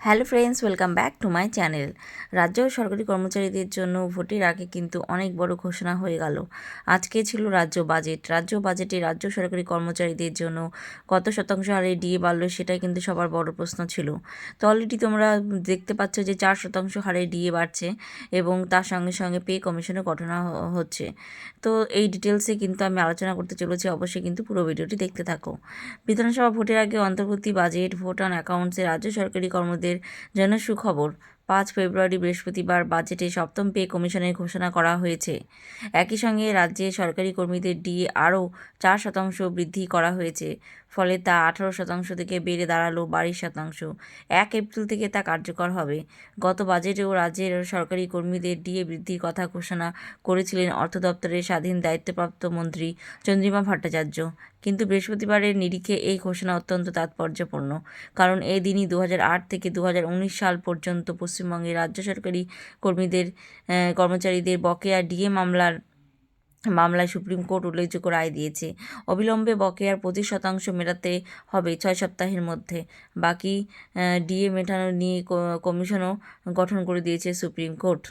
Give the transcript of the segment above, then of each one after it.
Hello friends, welcome back to my channel. রাজ্য সরকারি কর্মচারীদের জন্য ভোটের আগে কিন্তু অনেক বড় ঘোষণা হয়ে গেল। আজকে ছিল রাজ্য বাজেটে রাজ্য সরকারি কর্মচারীদের জন্য কত শতাংশ হারে ডিএ বাড়লো সেটাই কিন্তু সবার বড় প্রশ্ন ছিল। তো অলরেডি তোমরা দেখতে পাচ্ছ যে 4% হারে ডিএ বাড়ছে এবং তার সঙ্গে সঙ্গে পে কমিশনের গঠন হচ্ছে। তো এই ডিটেলসে কিন্তু আমি আলোচনা করতে চলেছি, অবশ্যই কিন্তু পুরো ভিডিওটি দেখতে থাকো। বিধানসভা ভোটের আগে অন্তর্বর্তী বাজেট ভোট অন অ্যাকাউন্টসে রাজ্য সরকারি কর্মীদের জন্য সুখবর। 5 ফেব্রুয়ারি বৃহস্পতিবার বাজেটে সপ্তম পে কমিশনের ঘোষণা করা হয়েছে। একই সঙ্গে রাজ্যে সরকারি কর্মীদের ডিএ আরও 4% বৃদ্ধি করা হয়েছে, ফলে তা 18% থেকে বেড়ে দাঁড়ালো 22%। 1 এপ্রিল থেকে তা কার্যকর হবে। গত বাজেটেও রাজ্যের সরকারি কর্মীদের ডিএ বৃদ্ধির কথা ঘোষণা করেছিলেন অর্থ দপ্তরের স্বাধীন দায়িত্বপ্রাপ্ত মন্ত্রী চন্দ্রিমা ভট্টাচার্য। কিন্তু বৃহস্পতিবারের নিরিখে এই ঘোষণা অত্যন্ত তাৎপর্যপূর্ণ, কারণ এই দিনই 2008 থেকে 2019 সাল পর্যন্ত পশ্চিমবঙ্গের রাজ্য সরকারি কর্মচারীদের বকেয়া ডিএ মামলায় সুপ্রিম কোর্ট উল্লেখযোগ্য রায় দিয়েছে। অবিলম্বে বকেয়ার 25% মেটাতে হবে 6 সপ্তাহের মধ্যে। বাকি ডিএ মেটানো নিয়ে কমিশনও গঠন করে দিয়েছে সুপ্রিম কোর্ট।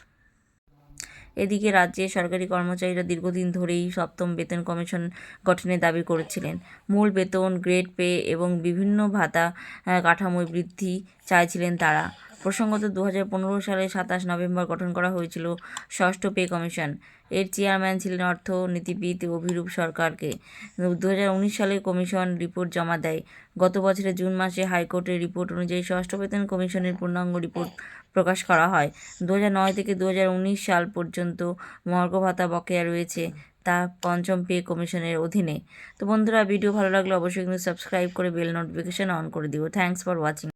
এদিকে রাজ্যে সরকারি কর্মচারীরা দীর্ঘদিন ধরেই সপ্তম বেতন কমিশন গঠনের দাবি করেছিলেন। মূল বেতন, গ্রেড পে এবং বিভিন্ন ভাতা কাঠামোয় বৃদ্ধি চাইছিলেন তারা। প্রসঙ্গত 2015 সালে 27 নভেম্বর গঠন করা হয়েছিল ষষ্ঠ পে কমিশন। এর চেয়ারম্যান ছিলেন অর্থনীতিবিদ অভিরূপ সরকারকে। 2019 সালে কমিশন রিপোর্ট জমা দেয়। গত বছরের জুন মাসে হাইকোর্টের রিপোর্ট অনুযায়ী ষষ্ঠ বেতন কমিশনের পূর্ণাঙ্গ রিপোর্ট প্রকাশ করা হয়। 2009 থেকে 2019 সাল পর্যন্ত মহার্ঘ ভাতা বকেয়া রয়েছে, তা পঞ্চম পে কমিশনের অধীনে। তো বন্ধুরা, ভিডিও ভালো লাগলে অবশ্যই কিন্তু সাবস্ক্রাইব করে বেল নোটিফিকেশন অন করে দিও। Thanks for watching.